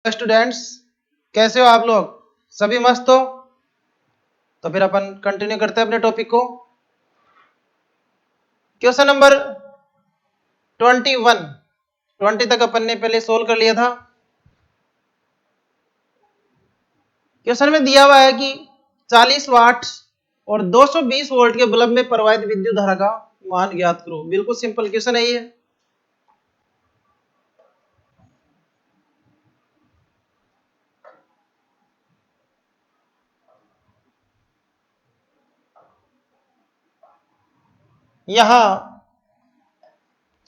Students, कैसे हो आप लोग? सभी मस्त हो? तो फिर अपन कंटिन्यू करते हैं अपने टॉपिक को। क्वेश्चन नंबर 21, 20 तक अपन ने पहले सोल्व कर लिया था। क्वेश्चन में दिया हुआ है कि 40 वाट और 220 वोल्ट के बल्ब में प्रवाहित विद्युत धारा का मान ज्ञात करो। बिल्कुल सिंपल क्वेश्चन है ये। यहां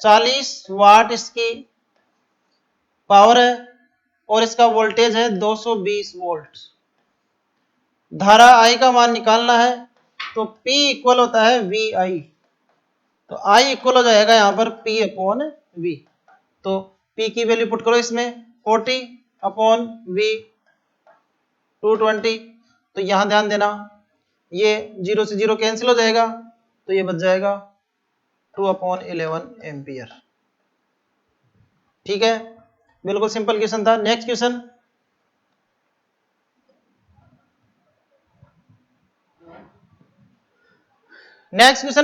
40 वाट इसकी पावर है और इसका वोल्टेज है 220 वोल्ट। धारा आई का मान निकालना है तो P इक्वल होता है VI। तो I इक्वल हो जाएगा यहां पर P अपॉन V। तो P की वैल्यू पुट करो इसमें 40 अपॉन V 220। तो यहां ध्यान देना, ये 0 से 0 कैंसिल हो जाएगा तो ये बच जाएगा 2 अपॉन 11 एम्पियर। ठीक है, बिल्कुल सिंपल क्वेश्चन था। नेक्स्ट क्वेश्चन,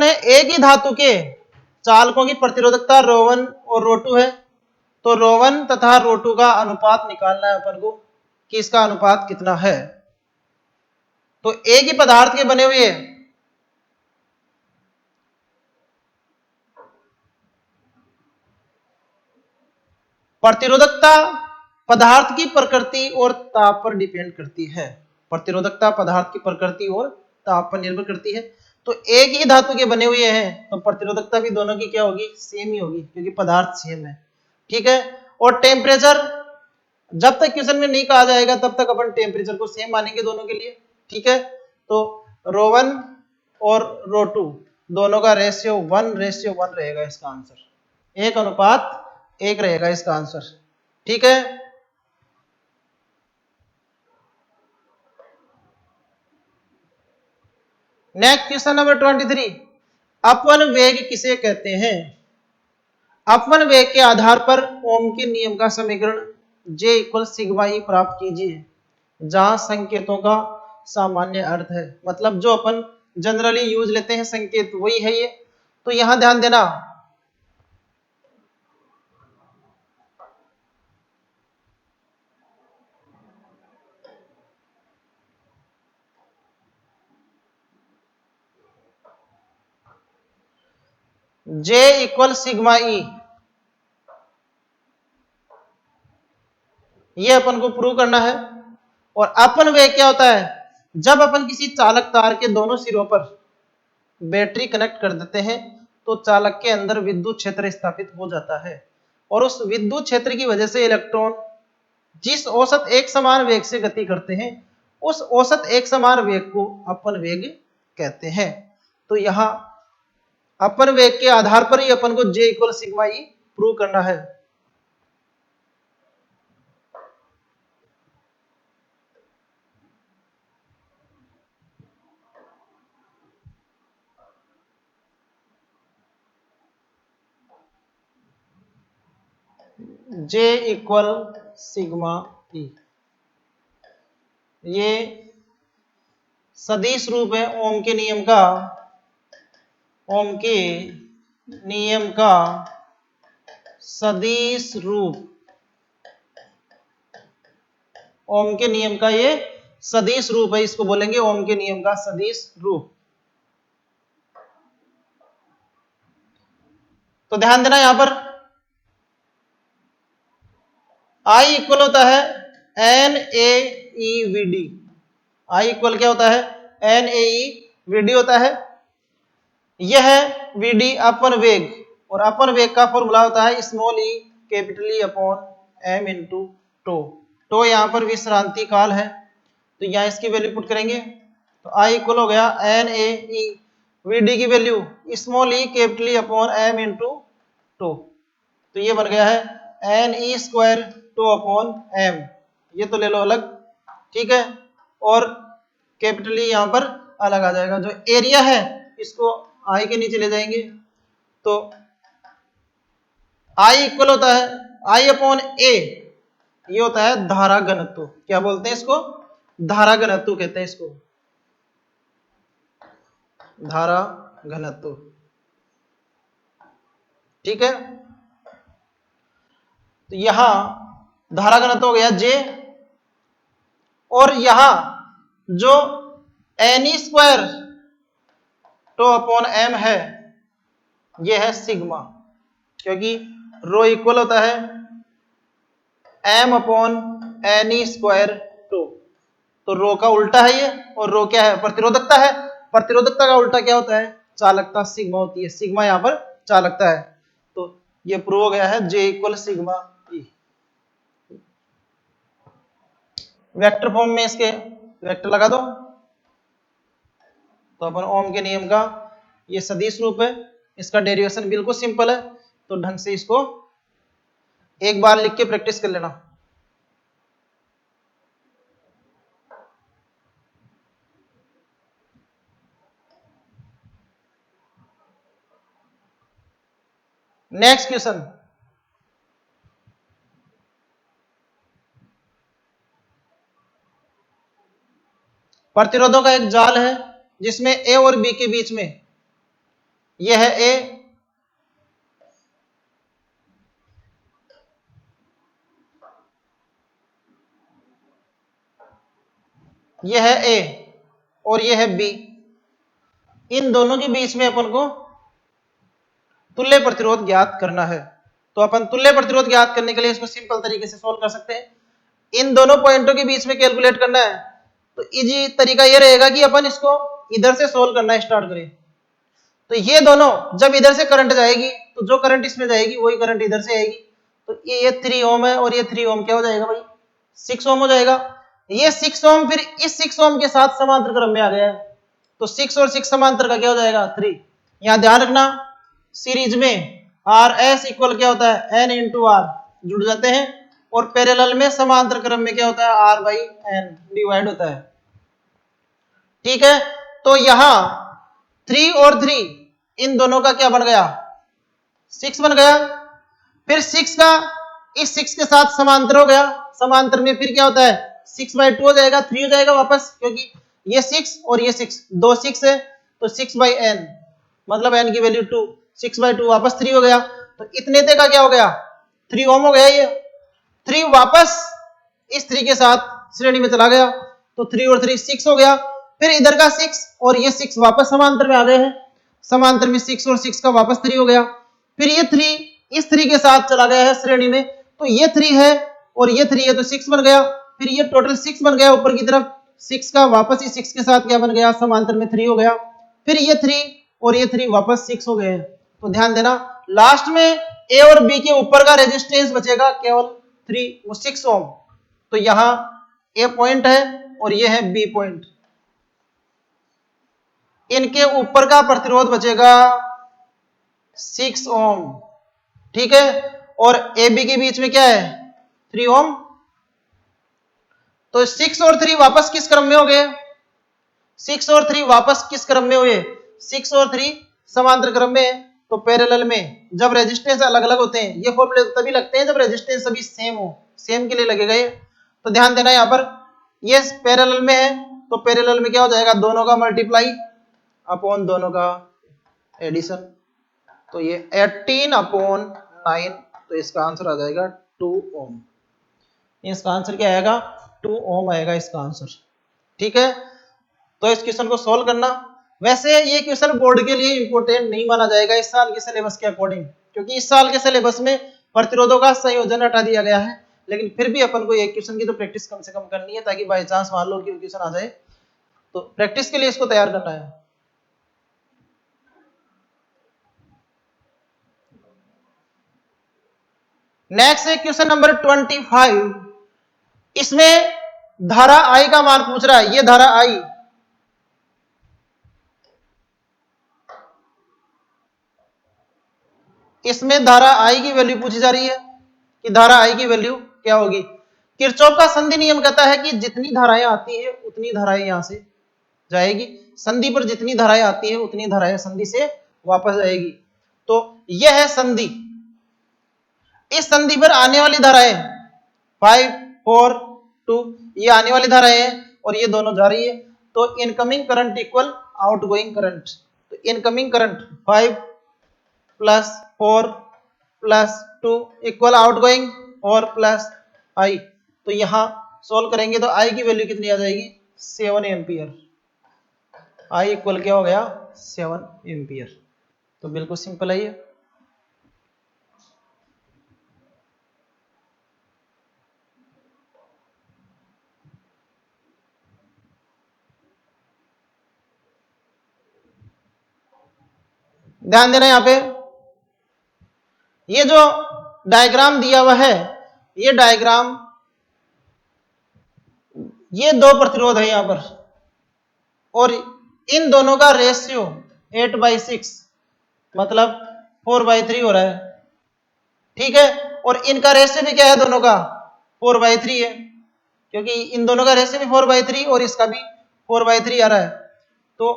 है एक ही धातु के चालकों की प्रतिरोधकता ρ1 और ρ2 है। तो ρ1 तथा ρ2 का अनुपात निकालना है अपन को कि इसका अनुपात कितना है। तो एक ही पदार्थ के बने हुए प्रतिरोधकता पदार्थ की प्रकृति और ताप पर डिपेंड करती है। प्रतिरोधकता पदार्थ की प्रकृति और ताप पर निर्भर करती है। तो एक ही धातु के बने हुए हैं तो प्रतिरोधकता भी दोनों की क्या होगी? सेम ही होगी, क्योंकि पदार्थ सेम है। ठीक है, और टेम्परेचर जब तक क्वेश्चन में नहीं कहा जाएगा तब तक अपन टेम्परेचर को सेम मानेंगे दोनों के लिए। ठीक है, तो ρ1 और ρ2 दोनों का रेशियो 1:1 रहेगा। इसका आंसर 1:1 रहेगा इसका आंसर। ठीक है, नेक्स्ट क्वेश्चन नंबर 23, अपवन वेग किसे कहते हैं? अपवन वेग के आधार पर ओम के नियम का समीकरण J इक्वल सिग्मा ई प्राप्त कीजिए, जहां संकेतों का सामान्य अर्थ है। मतलब जो अपन जनरली यूज लेते हैं संकेत वही है ये। तो यहां ध्यान देना, J इक्वल सिग्मा ई, ये अपन को प्रूव करना है। और अपन वेग क्या होता है? जब अपन किसी चालक तार के दोनों सिरों पर बैटरी कनेक्ट कर देते हैं तो चालक के अंदर विद्युत क्षेत्र स्थापित हो जाता है और उस विद्युत क्षेत्र की वजह से इलेक्ट्रॉन जिस औसत एक समान वेग से गति करते हैं उस औसत एक समान वेग को अपन वेग कहते हैं। तो यहां अपन वेग के आधार पर ही अपन को J इक्वल सिग्मा ई प्रूव करना है। J इक्वल सिग्मा ई, ये सदिश रूप है ओम के नियम का। ओम के नियम का सदिश रूप, ओम के नियम का ये सदिश रूप है, इसको बोलेंगे ओम के नियम का सदिश रूप। तो ध्यान देना यहां पर I इक्वल होता है NaEVD। I इक्वल क्या होता है? NaEVD होता है। यह है VD अपन वेग, और अपन वेग का फॉर्मूला होता है small E capital E upon m into tau. Tau यहाँ पर विश्रांति काल है, तो यहाँ इसकी वैल्यू पुट करेंगे तो I इक्वल हो गया NaEVD की value small E capital E upon m into tau. तो ये बन गया है NE square to upon m, ये तो ले लो अलग। ठीक है, और कैपिटल ई यहाँ पर अलग आ जाएगा। जो एरिया है इसको I के नीचे ले जाएंगे तो I इक्वल होता है I अपॉन A। ये होता है धारा घनत्व। क्या बोलते हैं इसको? धारा घनत्व कहते हैं इसको, धारा घनत्व। ठीक है, तो यहां धारा घनत्व हो गया J, और यहां जो any square to upon m है, ये है सिग्मा, क्योंकि रो इक्वल होता है m upon any square two. तो रो का उल्टा है ये, और रो क्या है? प्रतिरोधकता है। प्रतिरोधकता का उल्टा क्या होता है? चालकता, सिग्मा होती है। सिग्मा यहां पर चालकता है, तो ये प्रूव हो गया है J equal sigma E। Vector form में इसके वेक्टर लगा दो, तो अपन ओम के नियम का ये सदिश रूप है, इसका डेरिवेशन बिल्कुल सिंपल है, तो ढंग से इसको एक बार लिख के प्रैक्टिस कर लेना। नेक्स्ट क्वेश्चन, प्रतिरोधों का एक जाल है जिसमें ए और बी के बीच में, यह है ए, यह है ए और यह है बी। इन दोनों के बीच में अपन को तुल्य प्रतिरोध ज्ञात करना है। तो अपन तुल्य प्रतिरोध ज्ञात करने के लिए इसको सिंपल तरीके से सोल्व कर सकते हैं। इन दोनों पॉइंटों के बीच में कैलकुलेट करना है, तो इजी तरीका ये रहेगा कि अपन इसको इधर से सोल्व करना स्टार्ट करें। तो ये दोनों जब इधर से करंट जाएगी, तो जो करंट इसमें जाएगी वही करंट इधर से आएगी। तो ये 3 ओम है, और ये 3 ओम क्या हो जाएगा भाई? 6 ओम हो जाएगा। ये 6 ओम फिर इस 6 ओम के साथ समांतर क्रम में आ गया है, तो 6 और 6 समांतर का क्या हो जाएगा? 3। यहां ध्यान रखना, सीरीज में आर एस इक्वल क्या होता है? एन इंटू आर जुड़ जाते हैं, और पैरेलल में समांतर क्रम में क्या होता है? आर बाई एन डिवाइड होता है। ठीक है, तो यहां 3 और 3 इन दोनों का क्या बन गया? 6 बन गया। फिर 6 का इस 6 के साथ समांतर हो गया, समांतर में फिर क्या होता है? 6/2 हो जाएगा, 3 हो जाएगा वापस, क्योंकि ये 6 और ये 6 दो 6 है, तो 6/n मतलब n की वैल्यू 2, 6/2 वापस 3 हो गया। तो इतने तक का क्या हो गया? 3 ओम हो गया। ये 3 वापस इस 3 के साथ श्रेणी में चला गया, तो 3 और 3 6 हो गया। फिर इधर का 6 और ये 6 वापस समांतर में आ गए हैं, समांतर में 6 और 6 का वापस 3 हो गया। फिर ये 3 इस 3 के साथ चला गया है श्रेणी में, तो ये 3 है और ये 3 है, तो 6 बन गया। फिर ये टोटल 6 बन गया ऊपर की तरफ, 6 का वापस ही 6 के साथ क्या बन गया? समांतर में 3 हो गया। फिर ये 3 और ये 3 वापस 6 हो गए। तो ध्यान देना, लास्ट में ए और बी के ऊपर का रेजिस्टेंस बचेगा केवल 3, वो 6 ओम। तो यहां ए पॉइंट है और ये है बी पॉइंट, इनके ऊपर का प्रतिरोध बचेगा 6 ओम। ठीक है, और ए बी के बीच में क्या है? 3 ओम। तो 6 और 3 वापस किस क्रम में हो गए? 6 और 3 वापस किस क्रम में हुए? 6 और 3 समांतर क्रम में। तो पैरेलल में जब रेजिस्टेंस अलग अलग होते हैं, ये फॉर्मूले तभी लगते हैं जब रेजिस्टेंस सभी सेम हो, सेम के लिए लगेगा ये। तो ध्यान देना, यहां पर ये पैरेलल में है, तो पैरेलल में क्या हो जाएगा? दोनों का मल्टीप्लाई अपॉन दोनों का एडिशन, तो ये 18/9, तो इसका आंसर आ जाएगा 2 ओम। इसका आंसर क्या आएगा? 2 ओम आएगा इसका आंसर। ठीक है, तो इस क्वेश्चन को सॉल्व करना। वैसे ये क्वेश्चन बोर्ड के लिए इंपॉर्टेंट नहीं माना जाएगा इस साल के सिलेबस के अकॉर्डिंग, क्योंकि इस साल के सिलेबस में प्रतिरोधों का संयोजन हटा दिया गया है। लेकिन फिर भी अपन को एक क्वेश्चन की तो प्रैक्टिस कम से कम करनी है, ताकि बाई चांस मान लो कि क्वेश्चन आ जाए, तो प्रैक्टिस के लिए इसको तैयार करना है। नेक्स्ट है क्वेश्चन नंबर 25। इसमें धारा आई का मान पूछ रहा है। ये धारा आई, इसमें धारा आई की वैल्यू पूछी जा रही है कि धारा आई की वैल्यू क्या होगी। किरचॉफ का संधि नियम कहता है कि जितनी धाराएं आती है उतनी धाराएं यहां से जाएगी, संधि पर जितनी धाराएं आती है उतनी धाराएं संधि से वापस जाएगी। तो यह है संधि, इस संधि पर आने वाली धाराएं 5 4 2, ये आने वाली धारा है और ये दोनों जा रही है, तो incoming current equal outgoing current. तो incoming current 5 plus 4 plus 2 equal outgoing 4 plus I. तो यहां सोल्व करेंगे तो आई की वैल्यू कितनी आ जाएगी 7 एम्पियर। आई इक्वल क्या हो गया 7 एम्पियर। तो बिल्कुल सिंपल है ये। ध्यान देना यहां पे, ये जो डायग्राम दिया हुआ है, ये डायग्राम, ये दो प्रतिरोध है यहां पर और इन दोनों का रेशियो 8/6 मतलब 4/3 हो रहा है, ठीक है। और इनका रेशियो भी क्या है दोनों का 4/3 है, क्योंकि इन दोनों का रेशियो भी 4/3 और इसका भी 4/3 आ रहा है। तो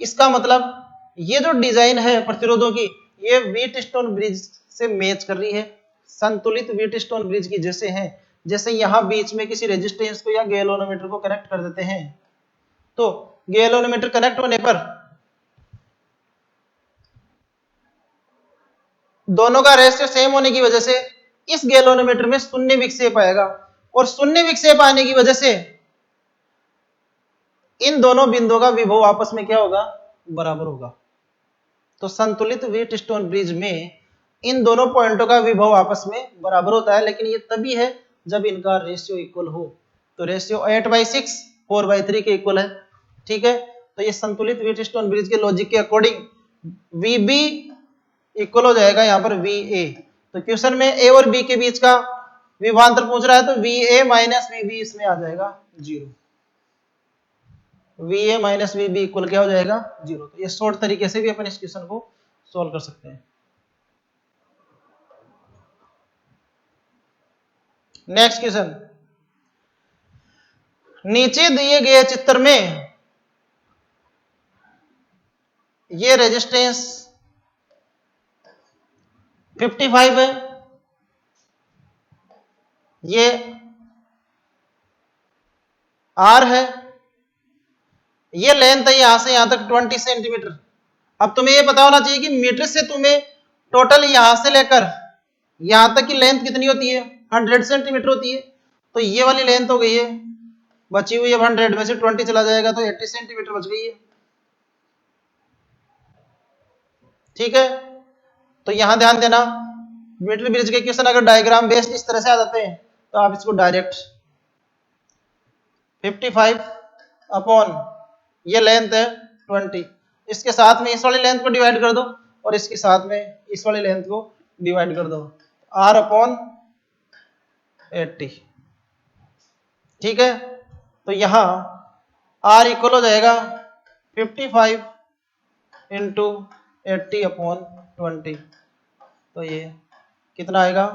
इसका मतलब ये जो डिजाइन है प्रतिरोधों की, ये व्हीटस्टोन ब्रिज से मैच कर रही है, संतुलित व्हीटस्टोन ब्रिज की जैसे है। जैसे यहां बीच में किसी रेजिस्टेंस को या गैल्वेनोमीटर को कनेक्ट कर देते हैं, तो गैल्वेनोमीटर कनेक्ट होने पर दोनों का रेशियो सेम होने की वजह से इस गैल्वेनोमीटर में शून्य विक्षेप आएगा और शून्य विक्षेप आने की वजह से इन दोनों बिंदुओं का विभव आपस में क्या होगा बराबर होगा। तो संतुलित व्हीटस्टोन ब्रिज में इन दोनों पॉइंटों का विभव आपस में बराबर होता है, लेकिन ये तभी है जब इनका रेशियो इक्वल हो। तो रेशियो 8/6 4/3 के इक्वल है, ठीक है। तो ये संतुलित व्हीटस्टोन ब्रिज के लॉजिक के अकॉर्डिंग VB इक्वल हो जाएगा यहाँ पर VA। तो क्वेश्चन में A और B के बीच का विभवांतर पूछ रहा है, तो VA माइनस VB इसमें आ जाएगा 0। VA माइनस VB इक्वल क्या हो जाएगा 0। तो ये शॉर्ट तरीके से भी अपन इस क्वेश्चन को सॉल्व कर सकते हैं। नेक्स्ट क्वेश्चन, नीचे दिए गए चित्र में ये रेजिस्टेंस 55 है, ये R है, ये लेंथ है यहां से यहां तक 20 सेंटीमीटर। अब तुम्हें ये पता होना चाहिए कि मीटर से तुम्हें टोटल यहां से लेकर यहां तक की लेंथ कितनी होती है 100 सेंटीमीटर होती है। तो ये वाली लेंथ हो गई है बची हुई, अब 100 में से 20 चला जाएगा तो 80 सेंटीमीटर बच गई है, ठीक है। तो यहां ध्यान देना, मीटर ब्रिज के क्वेश्चन अगर डायग्राम बेस्ड इस तरह से आ जाते हैं तो आप इसको डायरेक्ट 55 अपॉन ये लेंथ है 20, इसके साथ में इस वाली लेंथ को डिवाइड कर दो और इसके साथ में इस वाली लेंथ को डिवाइड कर दो, R अपॉन 80, ठीक है। तो यहां R इक्वल हो जाएगा 55 इंटू 80 अपॉन 20, तो ये कितना आएगा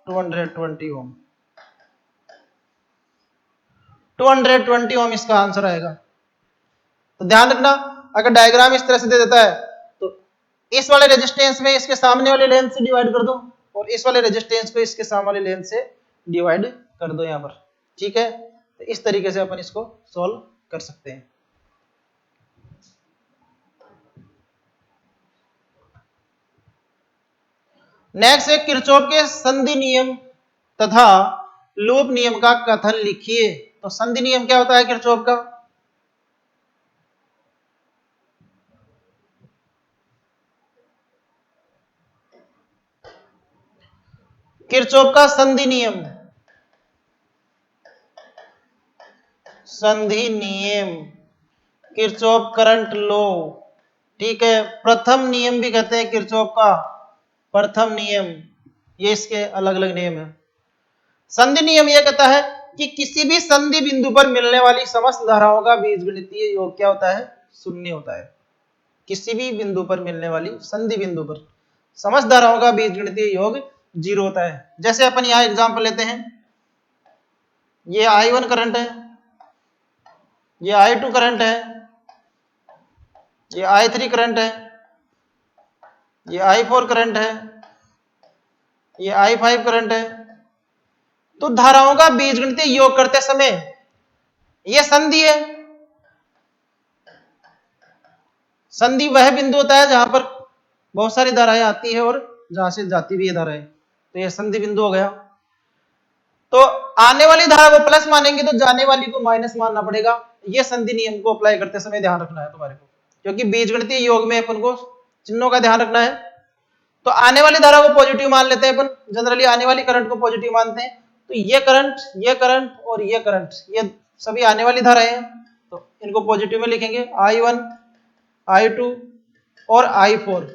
220 ओम। 220 ओम इसका आंसर आएगा। तो ध्यान रखना, अगर डायग्राम इस तरह से दे देता है तो इस वाले रेजिस्टेंस में इसके सामने वाले लेंथ से डिवाइड कर दो और इस वाले रेजिस्टेंस को इसके सामने वाले लेंथ से डिवाइड कर दो यहां पर, ठीक है। तो इस तरीके से अपन इसको सॉल्व कर सकते हैं। नेक्स्ट है किरचॉफ के संधि नियम तथा लूप नियम का कथन लिखिए। तो संधि नियम क्या होता है किरचॉफ का? किरचॉफ का संधि नियम, संधि नियम किरचॉफ करंट लॉ, ठीक है। प्रथम नियम भी कहते हैं किरचॉफ का प्रथम नियम, ये इसके अलग अलग नियम है। संधि नियम यह कहता है कि किसी भी संधि बिंदु पर मिलने वाली समस्त धाराओं का बीजगणितीय योग क्या होता है? शून्य होता है। किसी भी बिंदु पर मिलने वाली संधि बिंदु पर समस्त धाराओं का बीजगणितीय योग 0 होता है। जैसे अपन यहां एग्जांपल लेते हैं, ये I1 करंट है, ये I2 करंट है, ये I3 करंट है, ये I4 करंट है, ये I5 करंट है, तो धाराओं का बीजगणितीय योग करते समय यह संधि है। संधि वह बिंदु होता है जहां पर बहुत सारी धाराएं आती है और जहां से जाती भी है धाराएं, तो यह संधि बिंदु हो गया। तो आने वाली धारा को प्लस मानेंगे तो जाने वाली को माइनस मानना पड़ेगा। यह संधि नियम को अप्लाई करते समय ध्यान रखना है तुम्हारे को, क्योंकि बीजगणितीय योग में अपन को चिन्हों का ध्यान रखना है। तो आने वाली धारा को पॉजिटिव मान लेते हैं अपन, जनरली आने वाली करंट को पॉजिटिव मानते हैं। तो ये करंट और ये करंट, ये सभी आने वाली धाराएं हैं, तो इनको पॉजिटिव में लिखेंगे, I1, I2 और I4।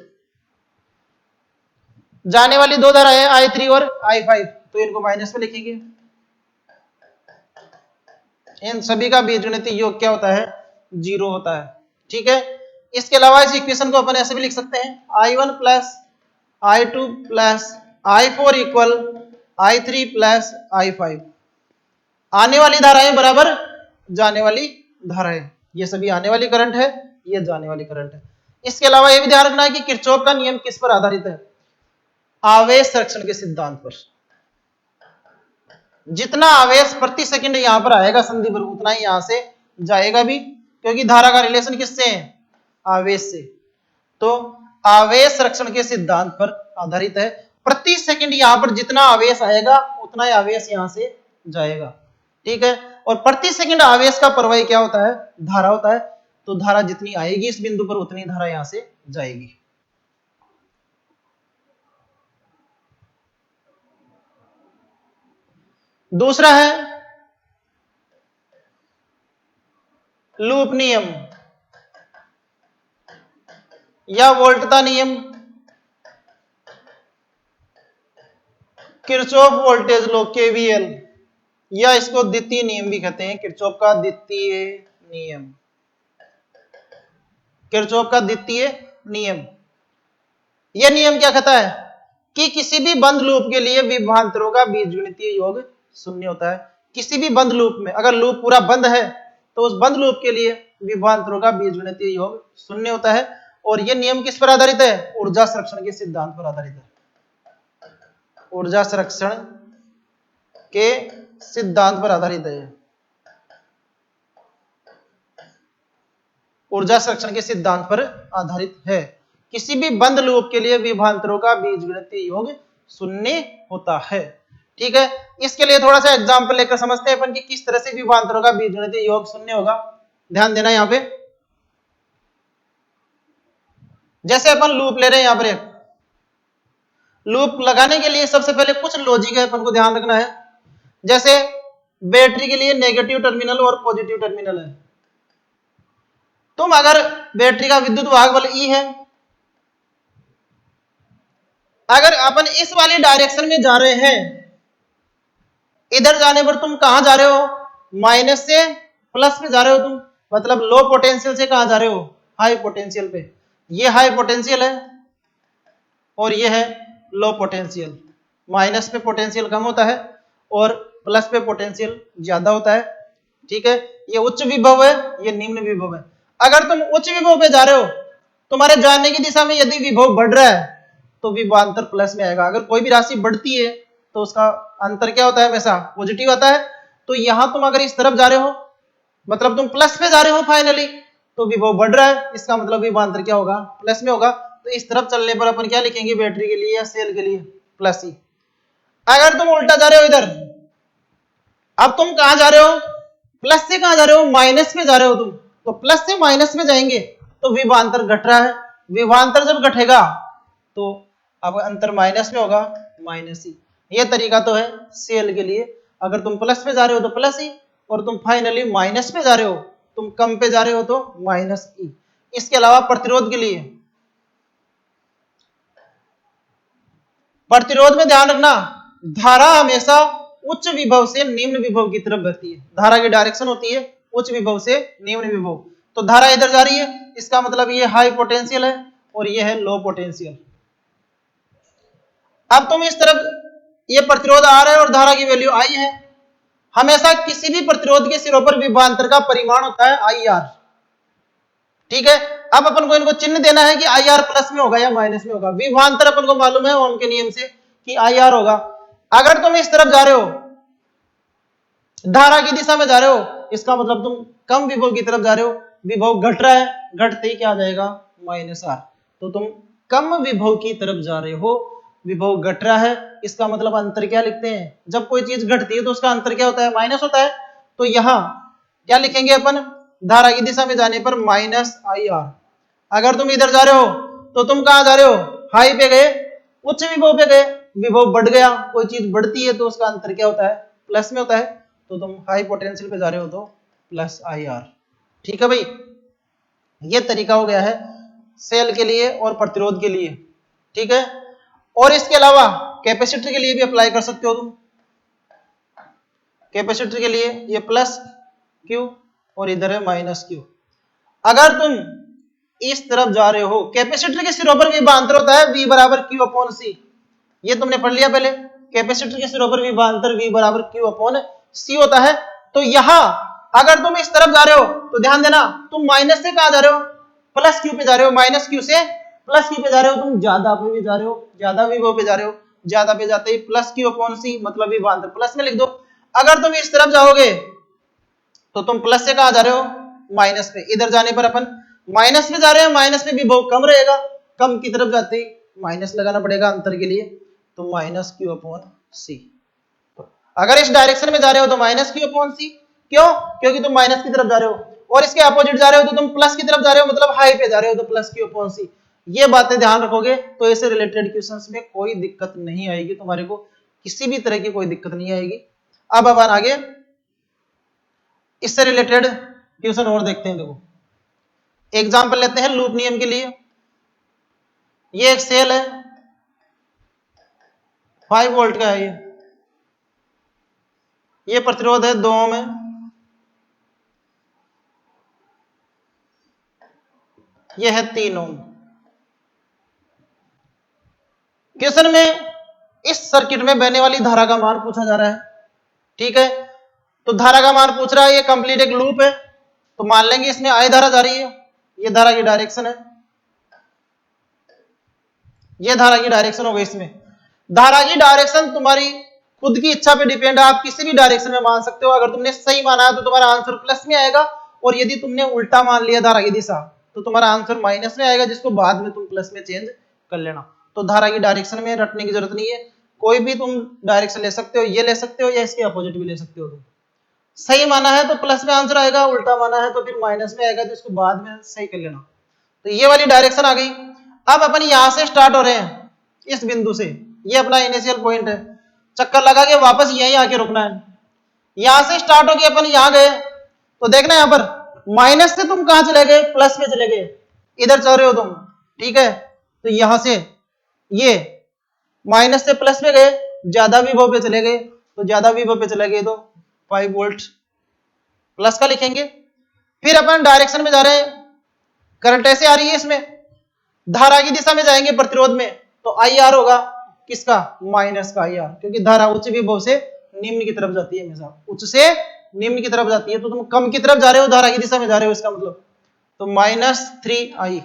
जाने वाली दो धाराएं हैं I3 और I5, तो इनको माइनस में लिखेंगे। इन सभी का बीजगणितीय योग क्या होता है? 0 होता है। ठीक है, इसके अलावा इस इक्वेशन को अपन ऐसे भी लिख सकते हैं, I1 plus I2 plus I4 equal I3 plus I5। आने वाली धाराएं बराबर जाने वाली धाराएं, ये सभी आने वाली करंट है, ये जाने वाली करंट है। इसके अलावा यह भी ध्यान रखना है कि किरचॉफ का नियम किस पर आधारित है? आवेश संरक्षण के सिद्धांत पर। जितना आवेश प्रति सेकंड यहां पर आएगा संधि पर, उतना ही यहां से जाएगा भी, क्योंकि धारा का रिलेशन किससे है? आवेश से। तो आवेश संरक्षण के सिद्धांत पर आधारित है। प्रति सेकंड यहां पर जितना आवेश आएगा उतना ही आवेश यहां से जाएगा। ठीक है, और प्रति सेकंड आवेश का प्रवाह क्या होता है? धारा होता है। तो धारा जितनी आएगी इस बिंदु पर उतनी धारा यहां से जाएगी। दूसरा है लूप नियम या वोल्टता नियम, किरचॉफ वोल्टेज लॉ KVL, या इसको द्वितीय नियम भी कहते हैं, किरचॉफ का द्वितीय नियम। किरचॉफ का द्वितीय नियम, यह नियम क्या कहता है कि किसी भी बंद लूप के लिए विभवांतरों का बीजगणितीय योग शून्य होता है। किसी भी बंद लूप में, अगर लूप पूरा बंद है तो उस बंद लूप के लिए विभवांतरों का बीजगणितीय योग शून्य होता है। और यह नियम किस पर आधारित है? ऊर्जा संरक्षण के सिद्धांत पर आधारित है। ऊर्जा संरक्षण के सिद्धांत पर आधारित है। ऊर्जा संरक्षण के सिद्धांत पर आधारित है। किसी भी बंद लूप के लिए विभवांतरों का बीजगणितीय योग शून्य होता है। ठीक है, इसके लिए थोड़ा सा एग्जांपल लेकर समझते हैं अपन कि किस तरह से विभवांतरों का बीजगणितीय योग शून्य होगा। ध्यान देना यहां पे, जैसे अपन लूप ले रहे हैं, यहां पर एक लूप लगाने के लिए सबसे पहले कुछ लॉजिक है अपन को ध्यान रखना है। जैसे बैटरी के लिए नेगेटिव टर्मिनल और पॉजिटिव टर्मिनल है। तुम अगर बैटरी का विद्युत वाहक बल E है, अगर अपन इस वाली डायरेक्शन में जा रहे हैं, इधर जाने पर तुम कहां जा रहे हो? माइनस से प्लस में जा रहे हो तुम, मतलब लो पोटेंशियल से कहां जा रहे हो? हाई पोटेंशियल पे। ये हाई पोटेंशियल है और ये है लो पोटेंशियल। माइनस पे पोटेंशियल कम होता है और प्लस पे पोटेंशियल ज्यादा होता है। ठीक है, ये उच्च विभव है, ये निम्न विभव है। अगर तुम उच्च विभव पे जा रहे हो, तुम्हारे जाने की दिशा में यदि विभव बढ़ रहा है तो विभवांतर प्लस में आएगा। अगर कोई भी राशि बढ़ती है तो उसका अंतर क्या होता है? हमेशा पॉजिटिव आता है। तो यहां तुम अगर इस तरफ जा रहे हो, मतलब तुम प्लस पे जा रहे हो फाइनली, तो विभव बढ़ रहा है, इसका मतलब विभवांतर क्या होगा? प्लस में होगा। तो इस तरफ चलने पर अपन क्या लिखेंगे बैटरी के लिए या सेल के लिए? प्लस ही। अगर तुम उल्टा जा रहे हो इधर, अब तुम कहां जा रहे हो? प्लस से कहां जा रहे हो? माइनस में जा रहे हो तुम। तो प्लस से माइनस में जाएंगे तो विभवांतर घट रहा है। विभवांतर जब घटेगा तो अब अंतर माइनस में होगा, माइनस ही। ये तरीका तो है सेल के लिए। अगर तुम प्लस में जा रहे हो तो प्लस ही, और तुम फाइनली माइनस में जा रहे हो, तुम कम पे जा रहे हो तो माइनस ई। इसके अलावा प्रतिरोध के लिए, प्रतिरोध में ध्यान रखना, धारा हमेशा उच्च विभव से निम्न विभव की तरफ बहती है। धारा की डायरेक्शन होती है उच्च विभव से निम्न विभव। तो धारा इधर जा रही है, इसका मतलब ये हाई पोटेंशियल है और ये है लो पोटेंशियल। अब तुम इस तरफ, ये प्रतिरोध R है और धारा की वैल्यू I है। हमेशा किसी भी प्रतिरोध के सिरों पर विभवांतर का परिमाण होता है IR। ठीक है, अब अपन को इनको चिन्ह देना है कि IR प्लस में होगा या माइनस में होगा। विभवांतर अपन को मालूम है ओम के नियम से कि IR होगा। अगर तुम इस तरफ जा रहे हो धारा की दिशा में जा रहे हो, इसका मतलब तुम कम विभव की तरफ जा रहे हो, विभव घट रहा है, घटते ही क्या आ जाएगा माइनस आर, तो तुम कम विभव की तरफ जा रहे हो, विभव घट रहा है, इसका मतलब अंतर क्या लिखते हैं, जब कोई चीज घटती है तो उसका अंतर क्या होता है माइनस होता है, तो यहां क्या लिखेंगे अपन, धारा की दिशा में जाने पर माइनस आई आर। अगर तुम इधर जा रहे हो तो तुम कहां जा रहे हो, हाई पे गए, उच्च विभव पे गए, विभव बढ़ गया, कोई चीज बढ़ती है तो उसका अंतर क्या होता है प्लस में होता है, तो तुम हाई पोटेंशियल पे जा रहे हो तो प्लस आई आर। ठीक है भाई, ये तरीका हो गया है सेल के लिए और प्रतिरोध के लिए। ठीक है, और इसके अलावा कैपेसिटर के लिए भी अप्लाई कर सकते हो तुम, कैपेसिटर के लिए ये प्लस क्यू और इधर है माइनस क्यू। अगर तुम इस तरफ जा रहे हो, कैपेसिटर के सिरों पर विभवांतर होता है V बराबर क्यू अपॉन सी, ये तुमने पढ़ लिया पहले, कैपेसिटर के सिरों पर विभवांतर V बराबर क्यू अपॉन सी होता है। तो यहां अगर तुम इस तरफ जा रहे हो तो ध्यान देना, तुम माइनस से कहां जा रहे हो, प्लस क्यू पे जा रहे हो, माइनस क्यू से प्लस क्यू पे जा रहे हो, तुम ज्यादा पे भी जा रहे हो, ज्यादा विभव पे जा रहे हो, ज्यादा पे जाते ही प्लस क्यू अपॉन सी मतलब विभवांतर प्लस में लिख दो। अगर तुम इस तरफ जाओगे तो तुम प्लस से कहां जा रहे हो माइनस पे, इधर जाने पर अपन माइनस में जा रहे हैं, माइनस में विभव कम रहेगा, कम की तरफ जाते ही माइनस लगाना पड़ेगा अंतर के लिए, तो माइनस क्यू अपॉन सी। अगर इस डायरेक्शन में जा रहे हो तो माइनस क्यू अपॉन सी, क्यों, क्योंकि तुम माइनस की तरफ जा रहे हो, और इसके अपोजिट जा रहे हो तो तुम प्लस की तरफ जा रहे हो, मतलब हाई पे जा रहे हो तो प्लस क्यू अपॉन सी। ये बातें ध्यान रखोगे तो इससे रिलेटेड क्वेश्चंस में कोई दिक्कत नहीं आएगी, तुम्हारे को किसी भी तरह की कोई दिक्कत नहीं आएगी। अब अपन आगे इससे रिलेटेड क्वेश्चन और देखते हैं। देखो एग्जांपल लेते हैं लूप नियम के लिए, ये एक सेल है 5 वोल्ट का है, ये प्रतिरोध है 2 ओम है, ये है 3 ओम। क्वेश्चन में इस सर्किट में बहने वाली धारा का मान पूछा जा रहा है। ठीक है, तो धारा का मान पूछ रहा है, ये कंप्लीट एक लूप है, तो मान लेंगे इसमें आई धारा जा रही है, ये धारा की डायरेक्शन है, ये धारा की डायरेक्शन हो गई। इसमें धारा की डायरेक्शन तुम्हारी खुद की इच्छा पे डिपेंड है, आप किसी भी डायरेक्शन में मान सकते हो। अगर तुमने सही माना तो तुम्हारा आंसर प्लस में आएगा, और यदि तुमने उल्टा मान लिया धारा की दिशा तो तुम्हारा आंसर माइनस में आएगा, जिसको बाद में तुम प्लस में चेंज कर लेना। तो धारा की डायरेक्शन में रटने की जरूरत नहीं है, कोई भी तुम डायरेक्शन ले सकते हो, ये ले सकते हो या इसके अपोजिट भी ले सकते हो। तुम सही माना है तो प्लस में आंसर आएगा, उल्टा माना है तो फिर माइनस में आएगा, जिसको बाद में सही कर लेना। तो ये वाली डायरेक्शन आ गई। अब अपन यहां से स्टार्ट हो रहे हैं, इस बिंदु से, ये अपना इनिशियल पॉइंट है, चक्कर लगा के वापस यहीं आके रुकना है। यहां से स्टार्ट होके अपन यहां गए तो देखना यहां पर माइनस से तुम कहां चले गए, प्लस में चले गए, इधर चल रहे हो तुम। ठीक है, तो यहां से ये माइनस से प्लस में गए, ज्यादा विभव पे चले गए, तो ज्यादा विभव पे चले गए तो 5 वोल्ट प्लस का लिखेंगे। फिर अपन डायरेक्शन में जा रहे हैं, करंट ऐसे आ रही है, इसमें धारा की दिशा में जाएंगे प्रतिरोध में, तो आई आर होगा किसका, माइनस का आई आर, क्योंकि धारा उच्च विभव से निम्न की तरफ जाती है, हमेशा उच्च से निम्न की तरफ जाती है, तो तुम कम की तरफ जा रहे हो, धारा की दिशा में जा रहे हो, इसका मतलब तो -3 आई,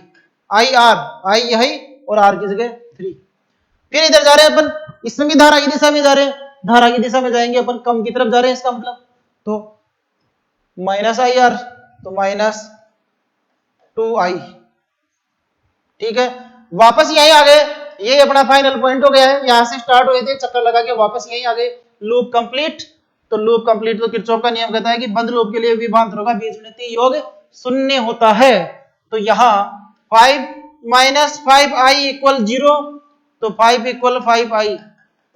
आई आर, आई यही और आर की जगह 3। फिर इधर जा रहे हैं अपन, इसमें भी धारा की दिशा में जा रहे हैं, धारा की दिशा में जाएंगे अपन, कम की तरफ जा रहे हैं, इसका मतलब तो माइनस आई आर, तो -2 आई। ठीक है, वापस यहीं आ गए, ये अपना फाइनल पॉइंट हो गया है, यहां से स्टार्ट हुए थे, चक्कर लगा के वापस यहीं आ गए, लूप कंप्लीट। तो लूप कंप्लीट तो किरचॉफ का नियम कहता है कि बंद लूप के लिए विभवांतरों का बीजगणितीय योग शून्य होता है। तो यहाँ 5 - 5i = 0, तो 5 = 5i,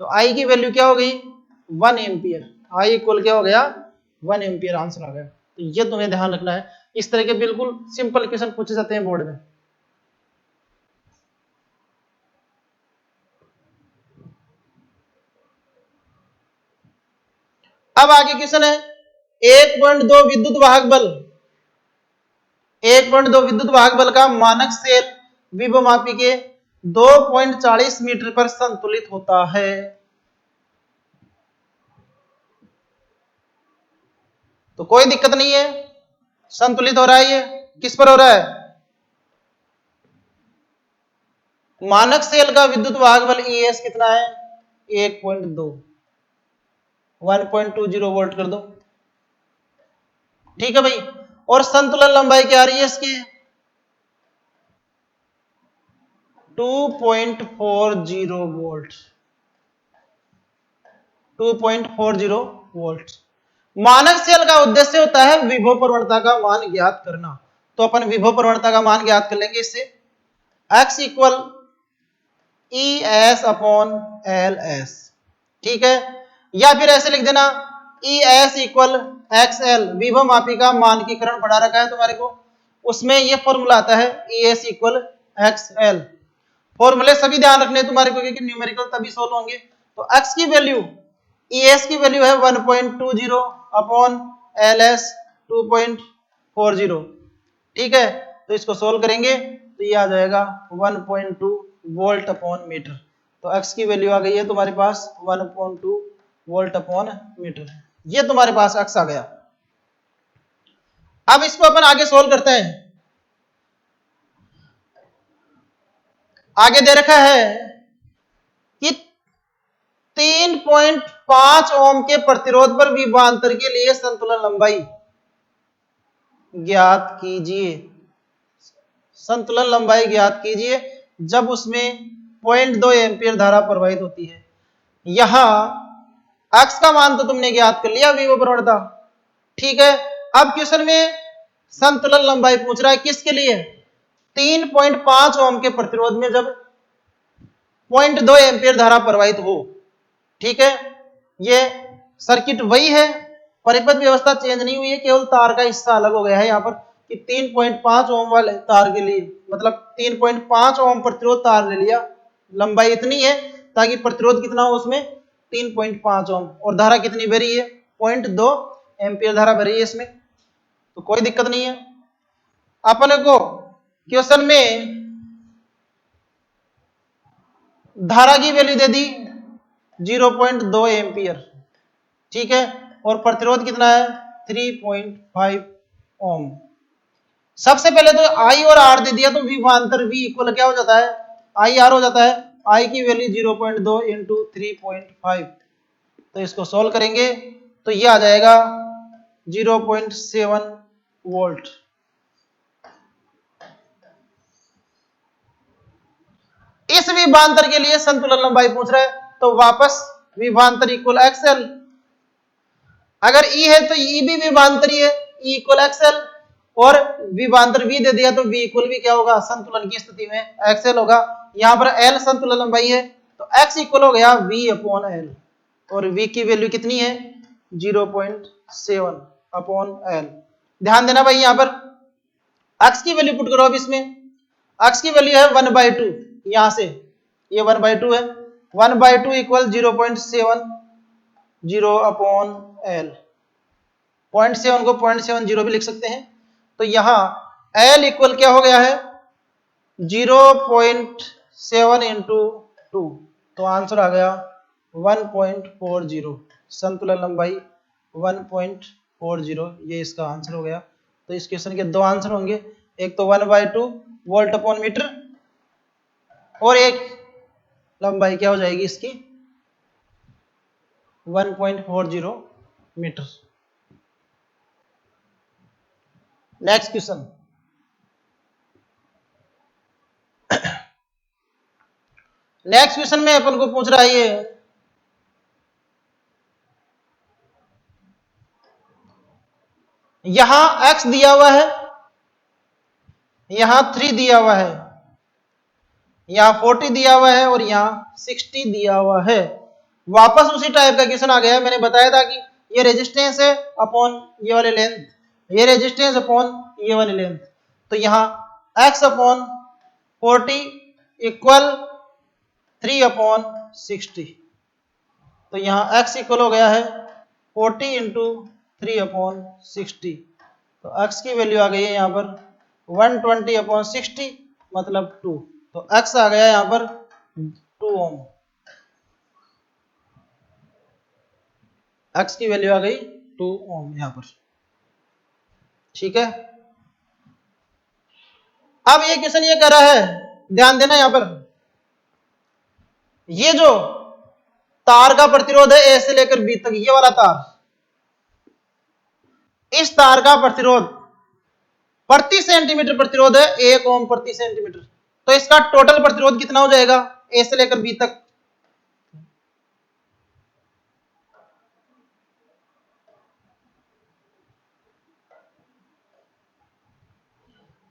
तो i की वैल्यू क्या हो गई 1 एम्पियर, i इक्वल क्या हो गया 1 एम्पियर, आंसर आ गया। तो ये तुम्हें ध्यान रखना है, इस तरह के बिल्कुल सिंपल क्वेश्चन पूछे जाते हैं बोर्ड में। अब आगे क्वेश्चन है 1.2 विद्युत वाहक बल, 1.2 विद्युत वाहक बल का मानक सेल विभवमापी के 2.40 मीटर पर संतुलित होता है। तो कोई दिक्कत नहीं है, संतुलित हो रहा है, ये किस पर हो रहा है, मानक सेल का विद्युत वाहक बल ES कितना है 1.2, 1.20 वोल्ट कर दो, ठीक है भाई। और संतुलन लंबाई क्या आ रही है इसकी? 2.40 वोल्ट। 2.40 वोल्ट। मानक सेल का उद्देश्य होता है विभव प्रवणता का मान ज्ञात करना। तो अपन विभव प्रवणता का मान ज्ञात कर लेंगे इससे, x equal E S upon L S. ठीक है, या फिर ऐसे लिख देना E S equal x L. विभव मापी का मानकीकरण पढ़ा रखा है तुम्हारे को, उसमें ये फॉर्मूला आता है E S equal x L. फॉर्मूले सभी ध्यान रखने तुम्हारे को, क्योंकि न्यूमेरिकल तभी सोल्व होंगे। तो x की वैल्यू, ई एस की वैल्यू है 1.20 अपॉन एल एस 2.40। ठीक है, तो इसको सोल्व करेंगे तो ये आ जाएगा 1.2 वोल्ट अपॉन मीटर। तो x की वैल्यू आ गई है तुम्हारे पास 1.2 वोल्ट अपॉन मीटर। ये तुम्हारे पास x आ गया। अब इसको अपन आगे सोल्व करते हैं। आगे दे रखा है कि 3.5 ओम के प्रतिरोध पर विभवांतर के लिए संतुलन लंबाई ज्ञात कीजिए। संतुलन लंबाई ज्ञात कीजिए जब उसमें 0.2 एम्पीयर धारा प्रवाहित होती है। यहां x का मान तो तुमने ज्ञात कर लिया, विभव प्रवणता। ठीक है, अब क्वेश्चन में संतुलन लंबाई पूछ रहा है किसके लिए? 3.5 ओम के प्रतिरोध में जब 0.2 एम्पीयर धारा प्रवाहित हो। ठीक है, ये सर्किट वही है, परिपथ व्यवस्था चेंज नहीं हुई है, केवल तार का हिस्सा अलग हो गया है यहाँ पर कि 3.5 ओम वाले तार के लिए, मतलब 3.5 ओम प्रतिरोध तार ले लिया। लंबाई इतनी है ताकि प्रतिरोध कितना हो उसमें 3.5 ओम, और धारा कितनी बह रही है? 0.2 एम्पीयर धारा बह रही है इसमें, तो कोई दिक्कत नहीं है। अपने को क्वेश्चन में धारा की वैल्यू दे दी 0.2 एम्पीयर। ठीक है, और प्रतिरोध कितना है? 3.5 ओम। सबसे पहले तो आई और आर दे दिया, तो विभवांतर वी इक्वल क्या हो जाता है? आई आर हो जाता है। आई की वैल्यू 0.2 इंटू 3.5, तो इसको सोल्व करेंगे तो ये आ जाएगा 0.7 वोल्ट। इस विभवांतर के लिए संतुलन लंबाई पूछ रहा है, तो वापस विभवांतर इक्वल एक्सएल। अगर ई है तो ई भी विभवांतर ही है, ई इक्वल एक्सएल, और विभवांतर वी दे दिया तो वी इक्वल भी क्या होगा? संतुलन की स्थिति में एक्सएल होगा। यहां पर एल संतुलन लंबाई है, तो एक्स इक्वल हो गया वी अपॉन एल, और वी की वैल्यू कितनी है? 0.7 अपॉन एल। ध्यान देना भाई, यहां पर एक्स की वैल्यू पुट करो। अब इसमें एक्स की वैल्यू है 1/2, यहां से ये 1/2 है। 1/2 इक्वल 0.70 अपॉन एल। 0.7 को 0.70 भी लिख सकते हैं। तो यहां एल इक्वल क्या हो गया है? 0.7 इंटू 2, तो आंसर आ गया 1.40। संतुलन लंबाई 1.40, ये इसका आंसर हो गया। तो इस क्वेश्चन के दो आंसर होंगे, एक तो 1/2 वोल्ट अपॉन मीटर, और एक लंबाई क्या हो जाएगी इसकी? 1.40 metre. Next question. Next question में अपन को पूछ रहा है ये, यहां x दिया हुआ है, यहां 3 दिया हुआ है, यहां 40 दिया हुआ है, और यहां 60 दिया हुआ है। वापस उसी टाइप का क्वेश्चन आ गया है। मैंने बताया था कि ये रेजिस्टेंस है अपॉन ये वाले लेंथ, ये रेजिस्टेंस अपॉन ये वाली लेंथ। तो यहां x अपॉन 40 इक्वल 3 अपॉन 60, तो यहां x इक्वल हो गया है 40 इंटू 3 अपॉन 60। तो x की वैल्यू आ गई है यहाँ पर 120 अपॉन 60, मतलब 2। तो x आ गया यहाँ पर 2 ओम। x की वैल्यू आ गई 2 ओम यहाँ पर। ठीक है, अब ये क्वेश्चन ये कह रहा है, ध्यान देना यहाँ पर, ये जो तार का प्रतिरोध है ए से लेकर बी तक, ये वाला तार, इस तार का प्रतिरोध प्रति सेंटीमीटर प्रतिरोध है 1 ओम प्रति सेंटीमीटर, तो इसका टोटल प्रतिरोध कितना हो जाएगा ए से लेकर बी तक?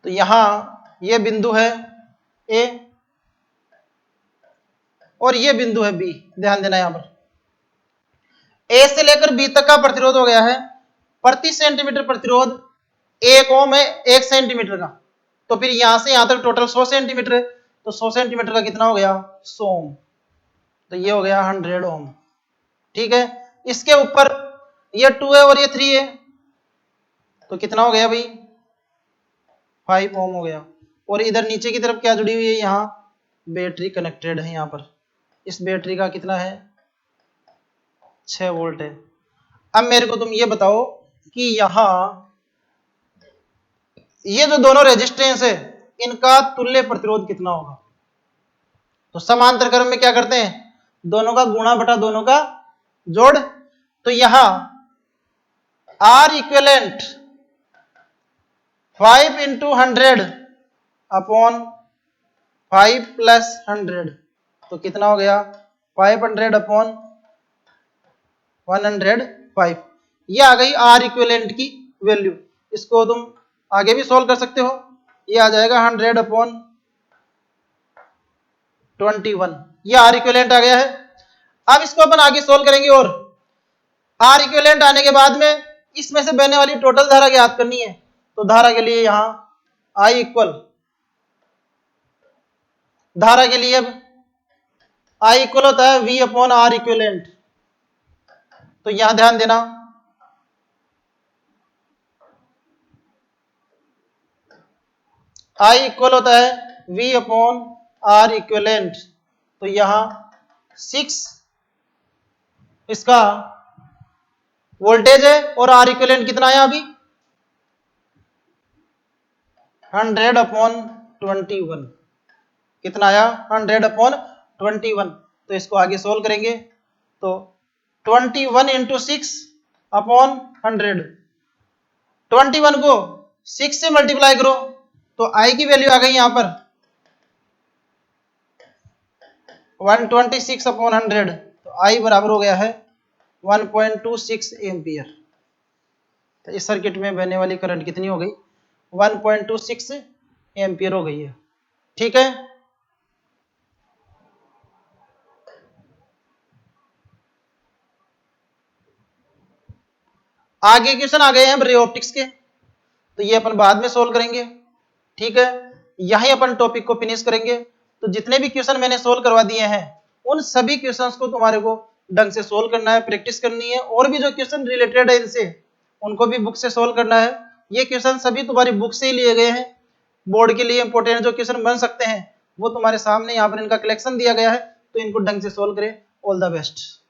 तो यहां ये बिंदु है ए और ये बिंदु है बी, ध्यान देना यहां पर ए से लेकर बी तक का प्रतिरोध हो गया है प्रति सेंटीमीटर प्रतिरोध 1 ओम है 1 सेंटीमीटर का, तो फिर यहां से यहां तक टोटल 100 सेंटीमीटर है, तो 100 सेंटीमीटर का कितना हो गया 100 ओम, तो ये हो गया 100 ओम। ठीक है, इसके ऊपर ये 2 है और ये 3 है, तो कितना हो गया भाई 5 ओम हो गया। और इधर नीचे की तरफ क्या जुड़ी हुई है, यहाँ बैटरी कनेक्टेड है, यहाँ पर इस बैटरी का कितना है 6 वोल्ट है। अब मेरे को तुम ये बताओ कि यहाँ ये जो दोनों रेजिस्टेंस है इनका तुल्य प्रतिरोध कितना होगा? तो समांतर क्रम में क्या करते हैं, दोनों का गुणा बटा दोनों का जोड़, तो यहां R equivalent 5 into 100 upon 5 plus 100, तो कितना हो गया 500 अपॉन 105, ये आ गई आर इक्विवेलेंट की वैल्यू। इसको तुम आगे भी सोल्व कर सकते हो, ये आ जाएगा 100 अपॉन 21, ये आर इक्विवेलेंट आ गया है। अब इसको अपन आगे सोल्व करेंगे और आर इक्विवेलेंट आने के बाद में इसमें से बहने वाली टोटल धारा ज्ञात करनी है, तो धारा के लिए यहां आई इक्वल, धारा के लिए अब आई इक्वल होता है वी अपॉन आर इक्विवेलेंट, तो यहां ध्यान देना आई इक्वल होता है वी अपॉन आर इक्विवेलेंट, तो यहां 6 इसका वोल्टेज है और आर इक्विवेलेंट कितना आया अभी 100 अपॉन 21, कितना आया 100 अपॉन 21, तो इसको आगे सोल्व करेंगे, तो 21 इंटू 6 अपॉन 100, 21 को 6 से मल्टीप्लाई करो तो आई की वैल्यू आ गई यहां पर 126 अपॉन 100, तो आई बराबर हो गया है 1.26 एम्पियर। तो इस सर्किट में बहने वाली करंट कितनी हो गई 1.26 एम्पियर हो गई है। ठीक है, आगे क्वेश्चन आ गए हैं रे ऑप्टिक्स के, तो ये अपन बाद में सोल्व करेंगे। ठीक है, यहीं अपन टॉपिक को फिनिश करेंगे। तो जितने भी क्वेश्चन मैंने सोल्व करवा दिए हैं उन सभी क्वेश्चंस को तुम्हारे को ढंग से सोल्व करना है, प्रैक्टिस करनी है, और भी जो क्वेश्चन रिलेटेड है इनसे उनको भी बुक से सोल्व करना है। ये क्वेश्चन सभी तुम्हारी बुक से ही लिए गए हैं, बोर्ड के लिए इंपॉर्टेंट जो क्वेश्चन बन सकते हैं वो तुम्हारे सामने यहाँ पर इनका कलेक्शन दिया गया है, तो इनको ढंग से सोल्व करें। All the best.